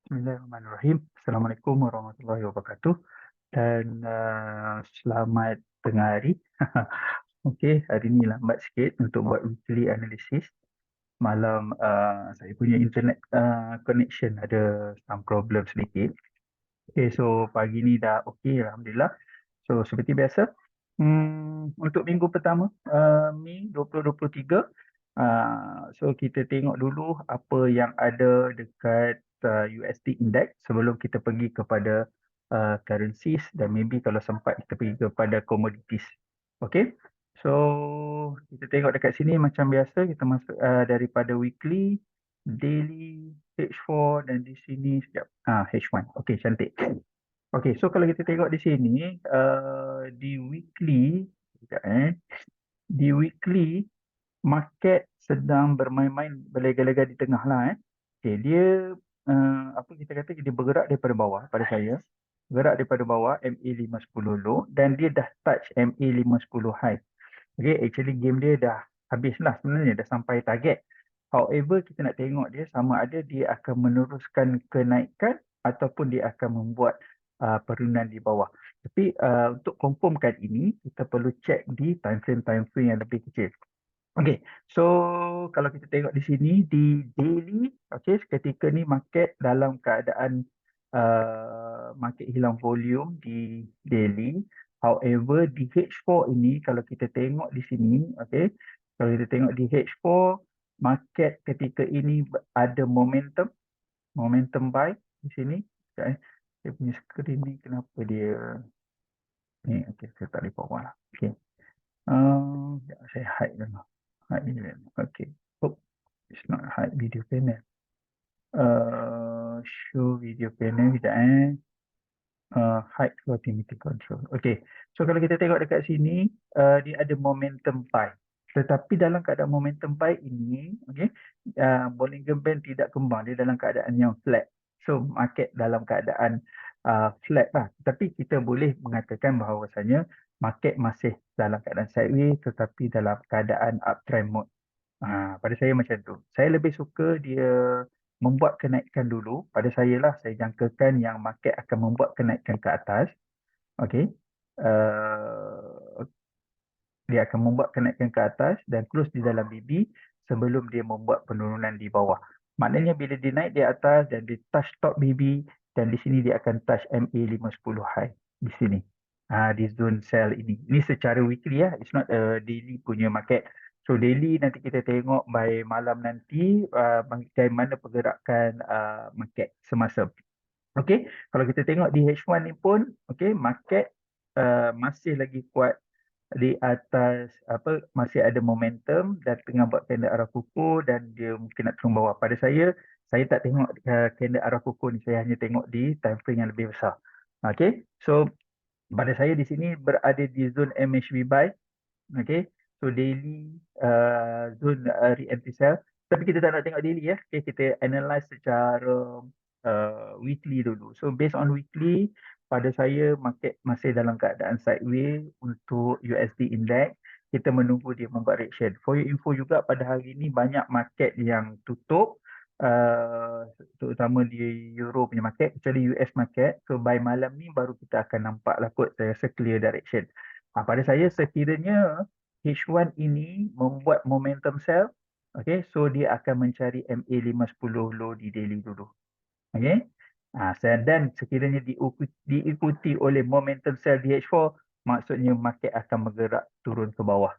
Bismillahirrahmanirrahim. Assalamualaikum warahmatullahi wabarakatuh dan selamat tengah hari. Okey, hari ni lambat sikit untuk buat weekly analysis. Malam saya punya internet connection ada some problem sedikit. Okey, so pagi ni dah okey, alhamdulillah. So seperti biasa, untuk minggu pertama Mei 2023, so kita tengok dulu apa yang ada dekat USD Index sebelum kita pergi kepada currencies dan maybe kalau sempat kita pergi kepada commodities. Okay, so kita tengok dekat sini macam biasa kita masuk daripada weekly, daily, H4 dan di sini sekejap. H1. Okay, cantik. Okay, so kalau kita tengok di sini, di weekly, sekejap, di weekly, market sedang bermain-main berlega-lega di tengah lah. Okay, dia, apa kita kata, dia bergerak daripada bawah pada saya. Bergerak daripada bawah, MA 510 low, dan dia dah touch MA 510 high. Okay, actually game dia dah habis lah sebenarnya, dah sampai target. However, kita nak tengok dia sama ada dia akan meneruskan kenaikan ataupun dia akan membuat penurunan di bawah. Tapi untuk confirmkan ini, kita perlu check di time frame yang lebih kecil. Okay, so kalau kita tengok di sini, di daily, okay, seketika ni market dalam keadaan market hilang volume di daily. However, di H4 ini, kalau kita tengok di sini, okay, kalau kita tengok di H4, market ketika ini ada momentum buy di sini. Okay. Saya punya screen ni kenapa dia ni, okay, saya tak boleh bawah lah. Okay. Sekejap, saya hide dulu. Hide ni dulu. Okay. Oh, it's not hide video panel. Show video panel sekejap. Hide volatility control. Okay. So kalau kita tengok dekat sini, dia ada momentum buy. Tetapi dalam keadaan momentum buy ini, okay, Bollinger Band tidak kembang. Dia dalam keadaan yang flat. So market dalam keadaan flat lah. Tapi kita boleh mengatakan bahawasanya market masih dalam keadaan sideways tetapi dalam keadaan uptrend mode. Pada saya macam tu. Saya lebih suka dia membuat kenaikan dulu. Pada saya lah, saya jangkakan yang market akan membuat kenaikan ke atas. Okey. Uh, dia akan membuat kenaikan ke atas dan close di dalam BB sebelum dia membuat penurunan di bawah. Maknanya bila dia naik di atas dan dia touch top BB dan di sini dia akan touch MA 510 high di sini. Di zone sell ini. Ini secara weekly ya, it's not a daily punya market. So daily nanti kita tengok by malam nanti bagaimana pergerakan market semasa. Okey, kalau kita tengok di H1 ni pun, okey, market masih lagi kuat di atas, apa, masih ada momentum dan tengah buat candle arah kukuh dan dia mungkin nak turun bawah. Pada saya tak tengok candle arah kukuh ni, saya hanya tengok di time frame yang lebih besar. Okey, so pada saya di sini berada di zone MHB buy. Okay, so daily zone re-entry sell. Tapi kita tak nak tengok daily ya. Okay, kita analyze secara weekly dulu. So based on weekly, pada saya market masih dalam keadaan sideways untuk USD index. Kita menunggu dia membuat reaction. For your info juga, pada hari ini banyak market yang tutup. Terutama di Euro punya market, kecuali US market. So by malam ni baru kita akan nampak lah kot, saya rasa clear direction. Pada saya sekiranya H1 ini membuat momentum sell, okay, so dia akan mencari MA 510 low di daily dulu. Okay. Dan sekiranya diikuti oleh momentum sell di H4, maksudnya market akan bergerak turun ke bawah.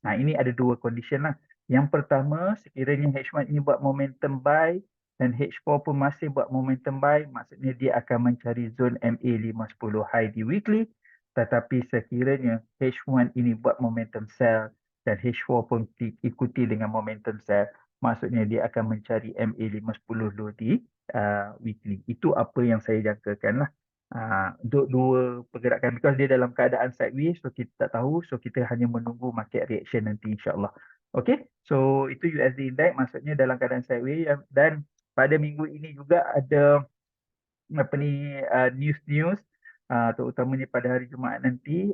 Ini ada dua condition lah. Yang pertama, sekiranya H1 ini buat momentum buy dan H4 pun masih buat momentum buy, maksudnya dia akan mencari zone MA 510 high di weekly. Tetapi sekiranya H1 ini buat momentum sell dan H4 pun diikuti dengan momentum sell, maksudnya dia akan mencari MA 510 low di weekly. Itu apa yang saya jangkakan lah. Untuk dua pergerakan, because dia dalam keadaan sideways, so kita tak tahu, so kita hanya menunggu market reaction nanti insyaAllah. Okay, so itu USD index, maksudnya dalam keadaan sideways. Dan pada minggu ini juga ada apa ni, news-news, terutamanya pada hari Jumaat nanti,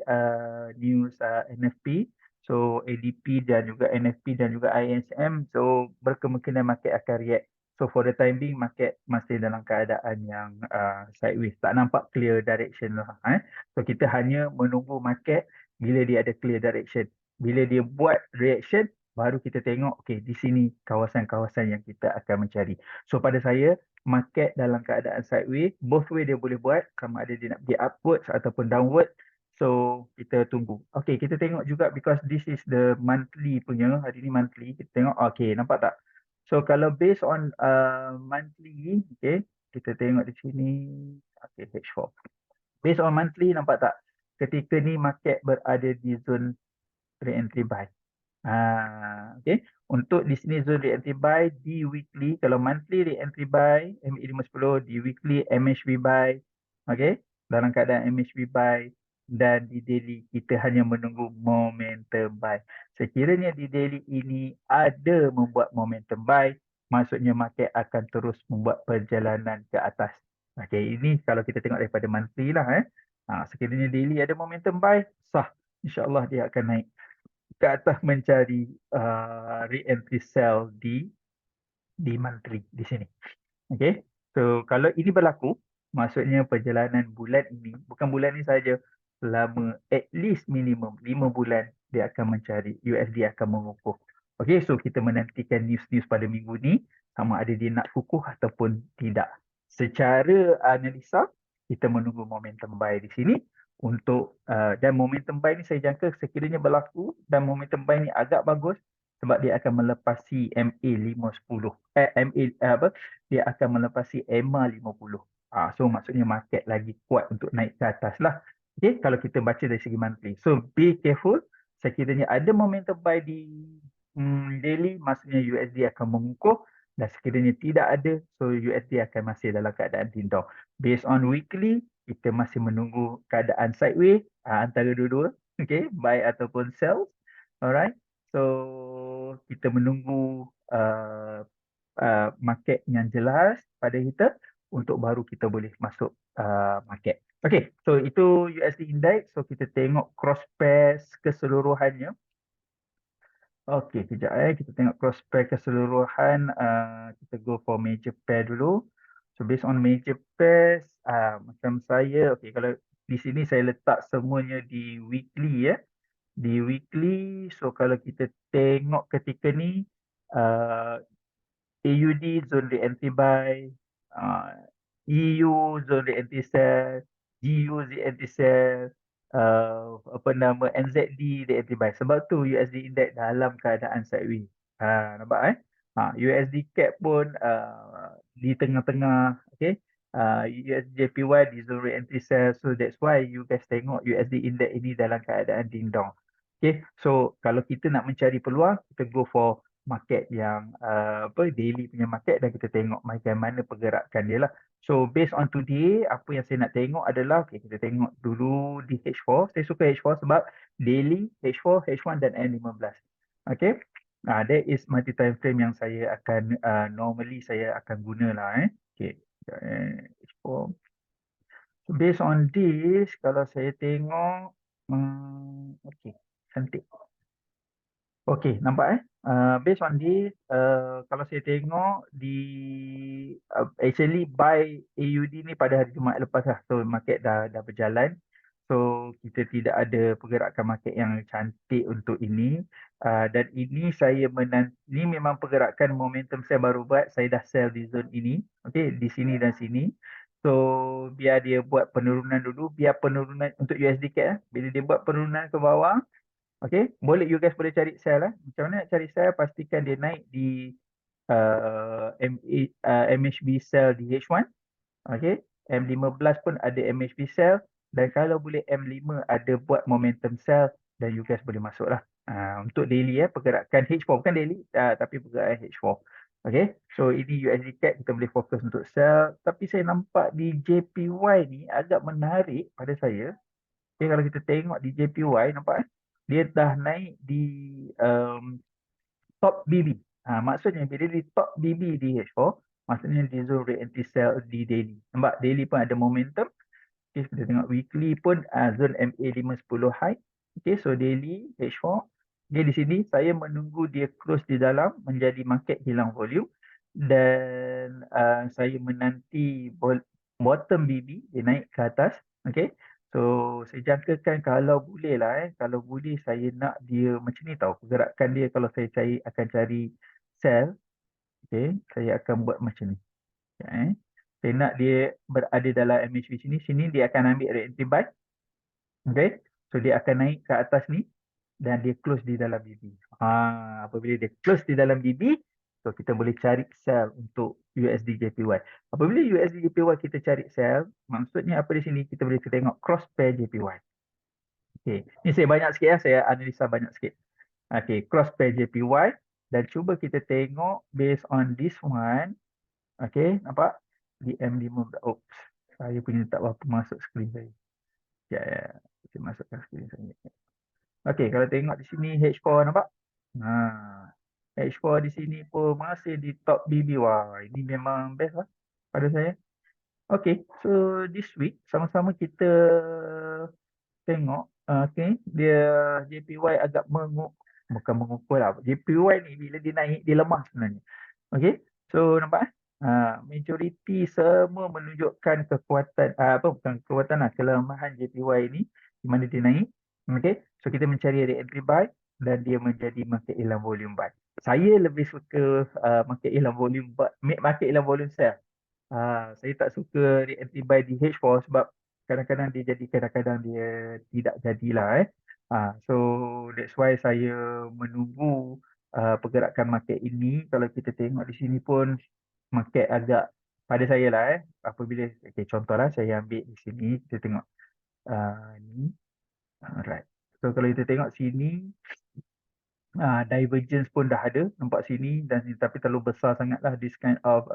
news NFP, so ADP dan juga NFP dan juga ISM, so berkemungkinan market akan react So for the time being market masih dalam keadaan yang sideways, tak nampak clear direction lah. So kita hanya menunggu market bila dia ada clear direction. Bila dia buat reaction, baru kita tengok okay, di sini kawasan-kawasan yang kita akan mencari. So pada saya market dalam keadaan sideways, both way dia boleh buat, sama ada dia nak pergi upwards ataupun downward. So kita tunggu. Okay, kita tengok juga because this is the monthly punya, hari ni monthly. Kita tengok, okay, nampak tak? So kalau based on monthly, okay, kita tengok di sini, okay, H4. Based on monthly, nampak tak? Ketika ni market berada di zone re-entry buy. Okay. Untuk di sini zone re-entry buy di weekly, kalau monthly re-entry buy, MA510, di weekly MHB buy. Okay. Dalam keadaan MHB buy dan di daily kita hanya menunggu momentum buy. Sekiranya di daily ini ada membuat momentum buy, maksudnya market akan terus membuat perjalanan ke atas. Okay, ini kalau kita tengok daripada monthly lah. Sekiranya daily ada momentum buy, sah. InsyaAllah dia akan naik ke atas mencari re-entry sell di monthly di sini. Okay. So kalau ini berlaku, maksudnya perjalanan bulan ini, bukan bulan ini saja, selama at least minimum 5 bulan dia akan mencari, USD akan mengukuh. Okay, so kita menantikan news-news pada minggu ni sama ada dia nak kukuh ataupun tidak. Secara analisa, kita menunggu momentum buy di sini untuk dan momentum buy ni saya jangka sekiranya berlaku dan momentum buy ni agak bagus sebab dia akan melepasi MA510 MA apa dia akan melepasi EMA 50. So maksudnya market lagi kuat untuk naik ke atas lah. Okay, kalau kita baca dari segi monthly. So be careful. Sekiranya ada momentum buy di daily, maksudnya USD akan mengukuh. Dan sekiranya tidak ada, so USD akan masih dalam keadaan tindown. Based on weekly, kita masih menunggu keadaan sideways antara dua-dua. Okay, buy ataupun sell. Alright. So kita menunggu market yang jelas pada kita untuk baru kita boleh masuk market. Okay, so itu USD Index. So kita tengok cross pairs keseluruhannya. Okay, kejap kita tengok cross pair keseluruhan. Kita go for major pair dulu. So based on major pairs, macam saya, okay, kalau di sini saya letak semuanya di weekly ya. Di weekly, so kalau kita tengok ketika ni, AUD zone re-entry buy, EU zone re-entry sell, GU re-entry sell, apa nama NZD re-entry buy. Sebab tu USD index dalam keadaan sideways. Nampak USD cap pun di tengah-tengah, okay. USD JPY di zone re-entry sell. So that's why you guys tengok USD index ini dalam keadaan ding dong. Okay, so kalau kita nak mencari peluang, kita go for market yang daily punya market dan kita tengok macam mana pergerakan dia lah. So based on today, apa yang saya nak tengok adalah, okay, kita tengok dulu di H4. Saya suka H4 sebab daily, H4, H1 dan N15. Okay, that is multi time frame yang saya akan, normally saya akan guna lah. Okay, H4. So based on this, kalau saya tengok, okay, cantik. Okay, nampak based on this, kalau saya tengok di actually buy AUD ni pada hari Jumaat lepas lah. So market dah berjalan. So kita tidak ada pergerakan market yang cantik untuk ini. Dan ini saya ini memang pergerakan momentum saya baru buat. Saya dah sell di zone ini. Okay, di sini dan sini. So biar dia buat penurunan dulu. Biar penurunan untuk USD CAD. Bila dia buat penurunan ke bawah. Okay, you guys boleh cari sell Macam mana nak cari sell? Pastikan dia naik di MHB sell di H1. Okay, M15 pun ada MHB sell. Dan kalau boleh M5 ada buat momentum sell dan you guys boleh masuk lah. Untuk daily pergerakan H4 bukan daily tapi pergerakan H4. Okay, so ini USD CAD kita boleh fokus untuk sell. Tapi saya nampak di JPY ni agak menarik pada saya. Okay, kalau kita tengok di JPY nampak dia dah naik di top BB. Maksudnya bila di top BB di H4, maksudnya di zone re-entry sell di daily. Nampak daily pun ada momentum. Okay, kita tengok weekly pun zone MA510 high. Okay, so daily H4. Okay, di sini saya menunggu dia close di dalam menjadi market hilang volume. dan saya menanti bottom BB dia naik ke atas. Okay. So saya jangkakan kalau boleh lah kalau boleh saya nak dia macam ni tau. Pergerakan dia kalau saya akan cari sell. Okay. Saya akan buat macam ni. Saya nak dia berada dalam MHB sini. Sini dia akan ambil reactive buy. Okay. So dia akan naik ke atas ni dan dia close di dalam BB. Apabila dia close di dalam BB, so kita boleh cari sell untuk USD JPY. Apabila USD JPY kita cari sell, maksudnya apa di sini? Kita boleh tengok cross pair JPY. Okay. Ni saya banyak sikit ya, saya analisa banyak sikit. Okay, cross pair JPY dan cuba kita tengok based on this one. Okay, nampak? DM5. Oops, saya punya tak berapa masuk skrin saya. Ya. Saya masukkan skrin saya. Okey, kalau tengok di sini H4 nampak? H4 di sini pun masih di top BB. Wah, ini memang best lah pada saya. Okey, so this week sama-sama kita tengok. Okey, dia JPY agak bukan mengukur lah. JPY ni bila dia naik, dia lemah sebenarnya. Okey, so nampak majoriti semua menunjukkan kekuatan, bukan kekuatan lah, kelemahan JPY ni di mana dia naik. Okey, so kita mencari entry buy dan dia menjadi market hilang volume buy. Saya lebih suka market hilang volume buy, market hilang volume sell. Saya tak suka reactive buy di H4 sebab kadang-kadang dia jadi, kadang-kadang dia tidak jadilah. So that's why saya menunggu pergerakan market ini. Kalau kita tengok di sini pun market agak, pada saya lah apabila, okay, contohlah saya ambil di sini, kita tengok ni. Alright. So kalau kita tengok sini, divergence pun dah ada nampak sini dan tapi terlalu besar sangatlah this kind of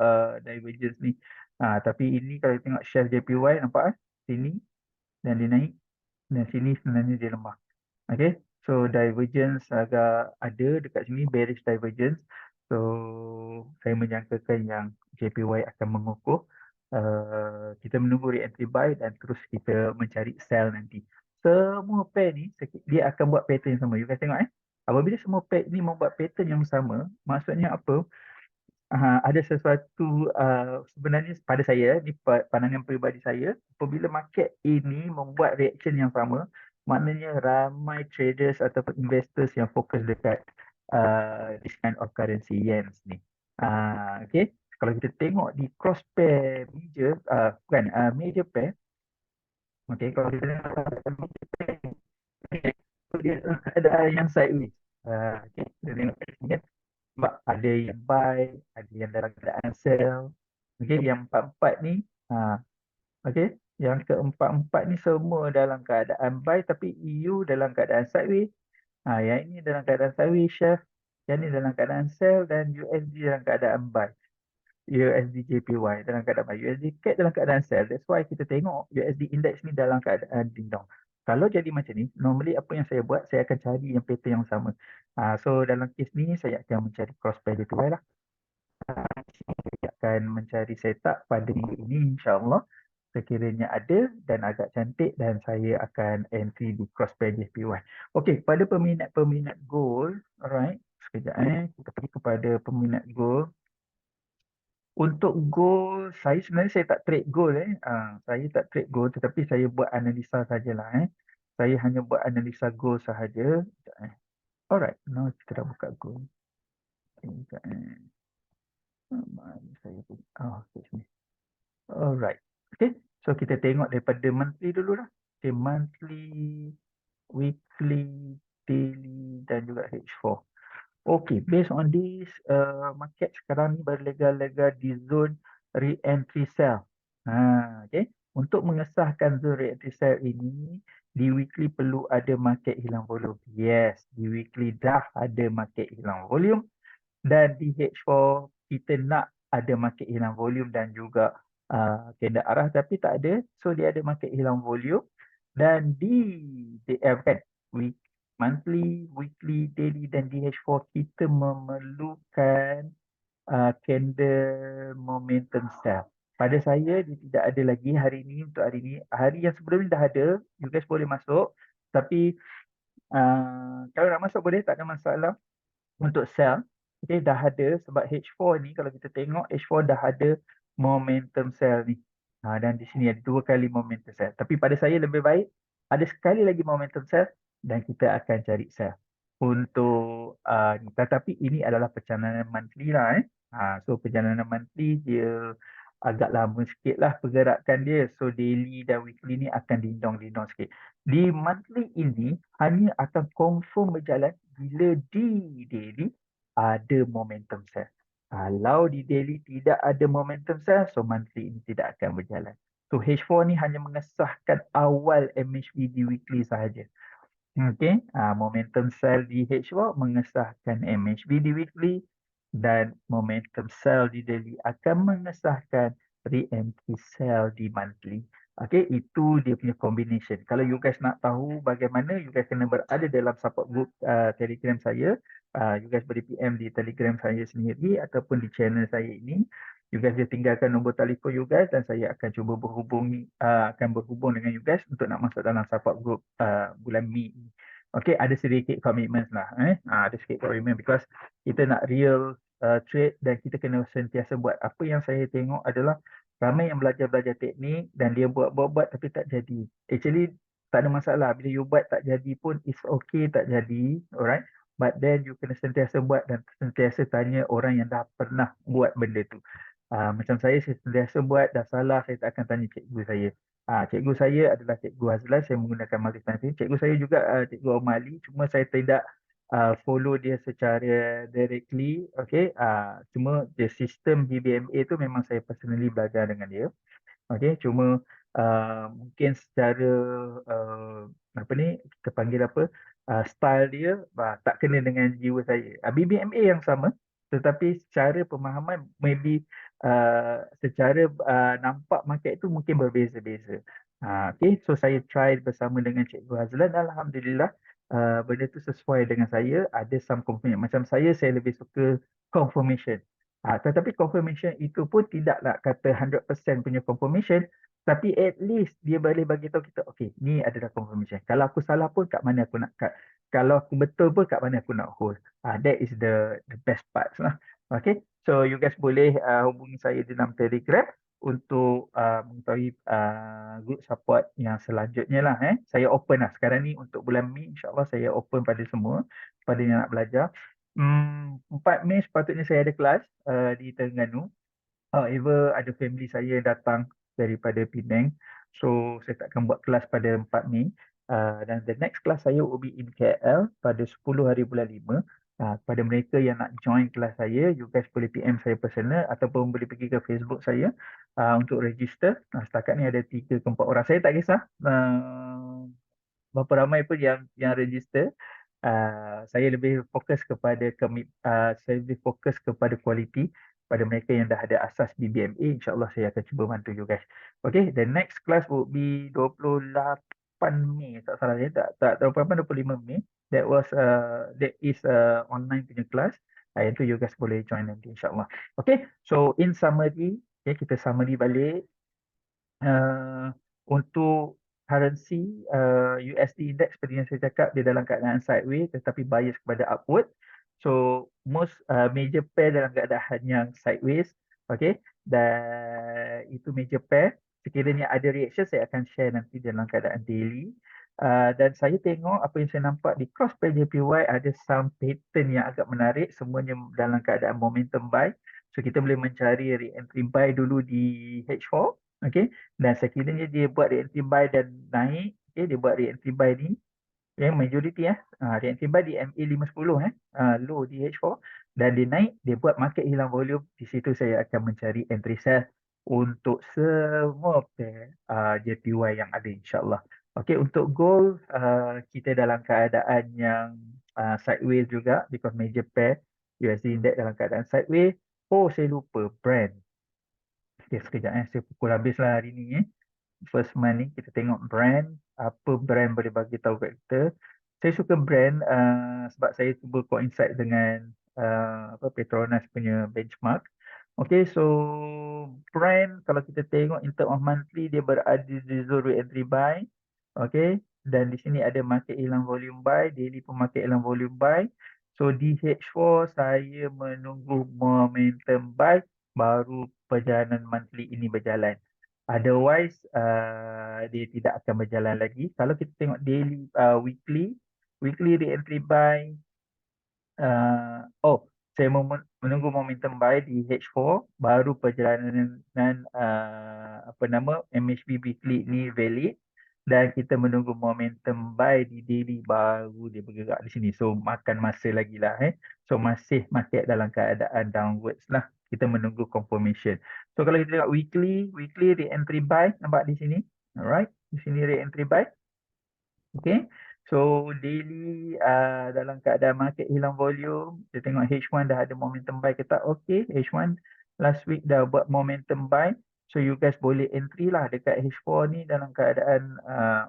divergence ni. Tapi ini kalau tengok share JPY nampak sini dan dia naik dan sini sebenarnya dia lemah. Okay, so divergence agak ada dekat sini, bearish divergence. So saya menjangkakan yang JPY akan mengukuh. Kita menunggu re-entry buy dan terus kita mencari sell nanti. Semua pair ni dia akan buat pattern yang sama. You guys tengok apabila semua pair ni membuat pattern yang sama, maksudnya apa? Ada sesuatu, sebenarnya pada saya ni pandangan peribadi saya, apabila market ini membuat reaction yang sama, maknanya ramai traders ataupun investors yang fokus dekat this kind of currency yens ni. Okay, kalau kita tengok di cross pair major, bukan major pair. Okay, kalau kita tengok major pair ni, so dia ada yang sideways. Okay, kita tengok kat sini kan. Sebab ada yang buy, ada yang dalam keadaan sell. Okey, yang empat-empat ni, okey, yang keempat-empat ni semua dalam keadaan buy tapi EU dalam keadaan sideways. Yang ini dalam keadaan sideways, Chef. Yang ni dalam keadaan sell dan USD dalam keadaan buy. USD JPY dalam keadaan buy. USD CAD dalam keadaan sell. That's why kita tengok USD index ni dalam keadaan ding dong. Kalau jadi macam ni, normally apa yang saya buat, saya akan cari yang pattern yang sama. So dalam kes ni, saya akan mencari cross pair JPY lah. Saya akan mencari setup pada minggu ini, insyaAllah. Sekiranya ada dan agak cantik dan saya akan entry di cross pair JPY. Okey, pada peminat-peminat gold, alright. Sekejap kita pergi kepada peminat gold. Untuk gold, saya tak trade gold saya tak trade gold tetapi saya buat analisa sajalah Saya hanya buat analisa gold sahaja. Alright, now kita dah buka gold. Sekejap saya okay, sini. Alright. Okay, so kita tengok daripada monthly dulu lah. Okay, monthly, weekly, daily dan juga H4. Okay, based on this, market sekarang ni berlega-lega di zone re-entry sell. Okay, untuk mengesahkan zone re-entry sell ini, di weekly perlu ada market hilang volume. Yes, di weekly dah ada market hilang volume dan di H4 kita nak ada market hilang volume dan juga candle arah tapi tak ada. So dia ada market hilang volume dan di kan, monthly, weekly, daily dan DH4 kita memerlukan candle momentum sell. Pada saya dia tidak ada lagi hari ini, untuk hari ini. Hari yang sebelum ni dah ada, you guys boleh masuk. Tapi kalau nak masuk boleh, tak ada masalah untuk sell. Okay, dah ada sebab H4 ni kalau kita tengok H4 dah ada momentum sell ni. Dan di sini ada 2 kali momentum sell. Tapi pada saya lebih baik ada sekali lagi momentum sell dan kita akan cari sell untuk ni. Tetapi ini adalah perjalanan monthly lah. So perjalanan monthly dia agak lama sikit lah pergerakan dia. So daily dan weekly ni akan lindung-lindung sikit. Di monthly ini hanya akan confirm berjalan bila di daily ada momentum sell. Kalau di daily tidak ada momentum sell, so monthly ini tidak akan berjalan. So H4 ni hanya mengesahkan awal MHB di weekly sahaja. Okey, momentum sell di H4 mengesahkan MHB di weekly dan momentum sell di daily akan mengesahkan re-entry sell di monthly. Okey, itu dia punya combination. Kalau you guys nak tahu bagaimana, you guys kena berada dalam support group Telegram saya. You guys boleh PM di Telegram saya sendiri ataupun di channel saya ini. You guys dia tinggalkan nombor telefon you guys dan saya akan cuba berhubung dengan you guys untuk nak masuk dalam support group bulan Mei ni. Okay, ada sedikit commitment lah. Ada sedikit commitment because kita nak real trade dan kita kena sentiasa buat. Apa yang saya tengok adalah ramai yang belajar-belajar teknik dan dia buat-buat tapi tak jadi. Actually, tak ada masalah. Bila you buat tak jadi pun, it's okay tak jadi. Alright. But then you kena sentiasa buat dan sentiasa tanya orang yang dah pernah buat benda tu. Macam saya sentiasa buat, dah salah, saya tak akan tanya cikgu saya. Cikgu saya adalah Cikgu Azlan, saya menggunakan multitasking. Cikgu saya juga Cikgu Omali, cuma saya tidak follow dia secara directly. Okay. Cuma the sistem BBMA tu memang saya personally belajar dengan dia. Okey, cuma mungkin secara uh, apa ni kita panggil apa style dia tak kena dengan jiwa saya. BBMA yang sama tetapi secara pemahaman maybe secara nampak market itu mungkin berbeza-beza. Okey, so saya try bersama dengan Cikgu Azlan, alhamdulillah benda tu sesuai dengan saya. Ada some confirmation. Macam saya lebih suka confirmation. Tetapi confirmation itu pun tidak nak kata 100% punya confirmation, tapi at least dia boleh bagi tahu kita, okay, ni adalah confirmation. Kalau aku salah pun kat mana aku nak cut. Kalau aku betul pun kat mana aku nak hold. That is the best part lah. Okay, so you guys boleh hubungi saya di dalam Telegram untuk mengetahui group support yang selanjutnya lah. Saya open lah sekarang ni untuk bulan Mei, insyaAllah saya open pada semua, pada yang nak belajar. 4 Mei sepatutnya saya ada kelas di Terengganu. However, ada family saya yang datang daripada Penang. So, saya takkan buat kelas pada 4 Mei. Dan the next class saya will be in KL pada 10 hari bulan 5. Kepada mereka yang nak join kelas saya, you guys boleh PM saya personal ataupun boleh pergi ke Facebook saya untuk register. Setakat ni ada 3 ke 4 orang. Saya tak kisah berapa ramai pun yang register. Saya lebih fokus kepada saya lebih fokus kepada kualiti pada mereka yang dah ada asas BBMA. InsyaAllah saya akan cuba bantu you guys. Okay, the next class would be 28 Mei. Tak salah saya, tak 28, 25 Mei. That is online punya kelas. Yang tu you guys boleh join nanti insyaAllah. Okay, so in summary, kita summary balik. Untuk currency USD index seperti yang saya cakap dia dalam keadaan sideways tetapi bias kepada upward. So most major pair dalam keadaan yang sideways. Okay, dan itu major pair. Sekiranya ada reaction saya akan share nanti dalam keadaan daily. Dan saya tengok apa yang saya nampak di cross pair JPY ada some pattern yang agak menarik, semuanya dalam keadaan momentum buy. So kita boleh mencari re-entry buy dulu di H4. Okay, dan sekiranya dia buat re-entry buy dan naik, okay, dia buat re-entry buy ni, majority re-entry buy di MA 510 low di H4 dan dia naik, dia buat market hilang volume, di situ saya akan mencari entry sell untuk semua pair JPY yang ada insyaAllah. Okay, untuk gold kita dalam keadaan yang sideways juga because major pair USD index dalam keadaan sideways. Saya lupa brand. Okay, sekejap saya pukul habis lah hari ni First month ni kita tengok brand, apa brand boleh bagi tahu kat kita. Saya suka brand sebab saya cuba coincide dengan Petronas punya benchmark. Okay, so brand kalau kita tengok in term of monthly dia berada di zone entry buy. Okay, dan di sini ada market hilang volume buy, daily pun market hilang volume buy. So di H4 saya menunggu momentum buy baru perjalanan monthly ini berjalan. Otherwise dia tidak akan berjalan lagi. Kalau kita tengok daily weekly re-entry buy. Saya menunggu momentum buy di H4 baru perjalanan apa nama MHB weekly ni valid dan kita menunggu momentum buy di daily baru dia bergerak di sini. So makan masa lagi lah So masih market dalam keadaan downwards lah. Kita menunggu confirmation. So kalau kita tengok weekly re-entry buy nampak di sini. Alright, di sini re-entry buy. Okay. So daily dalam keadaan market hilang volume, kita tengok H1 dah ada momentum buy ke tak? Okay, H1 last week dah buat momentum buy. So you guys boleh entry lah dekat H4 ni dalam keadaan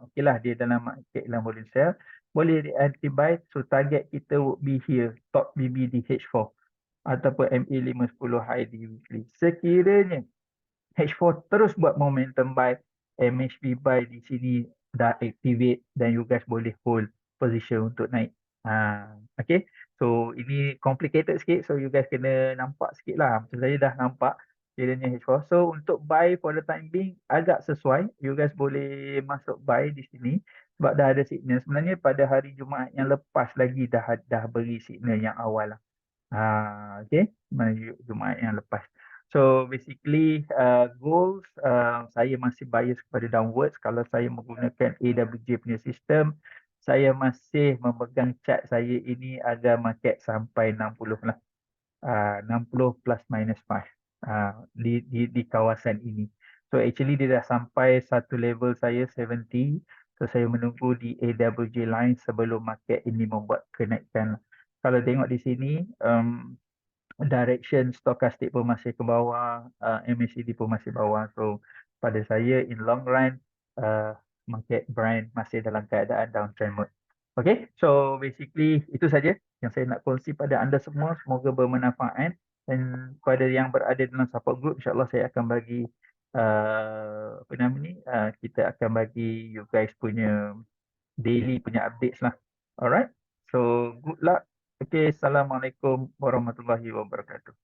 okay lah dia dalam market hilang volume sell. Boleh entry buy. So target kita would be here, top BB di H4 ataupun MA510 high di weekly. Sekiranya H4 terus buat momentum buy, MHB buy di sini dah activate dan you guys boleh hold position untuk naik. Okay. So ini complicated sikit, so you guys kena nampak sikit lah. Macam saya dah nampak kiranya H4. So untuk buy for the time being agak sesuai. You guys boleh masuk buy di sini sebab dah ada signal. Sebenarnya pada hari Jumaat yang lepas lagi dah beri signal yang awal lah. Okay, Jumaat yang lepas. So basically goals saya masih bias kepada downwards. Kalau saya menggunakan AWJ punya sistem, saya masih memegang chart saya ini agar market sampai 60 lah. 60 plus minus 5 di kawasan ini. So actually dia dah sampai satu level saya 70. So saya menunggu di AWJ line sebelum market ini membuat kenaikan. Kalau tengok di sini direction stochastic pun masih ke bawah, MACD pun masih bawah. So pada saya in long run market brand masih dalam keadaan downtrend mode. Okay, so basically itu saja yang saya nak kongsi pada anda semua. Semoga bermanfaat dan kepada yang berada dalam support group, insyaAllah saya akan bagi apa nama ni, kita akan bagi you guys punya daily punya updates lah. Alright, so good luck. Okay, Assalamualaikum warahmatullahi wabarakatuh.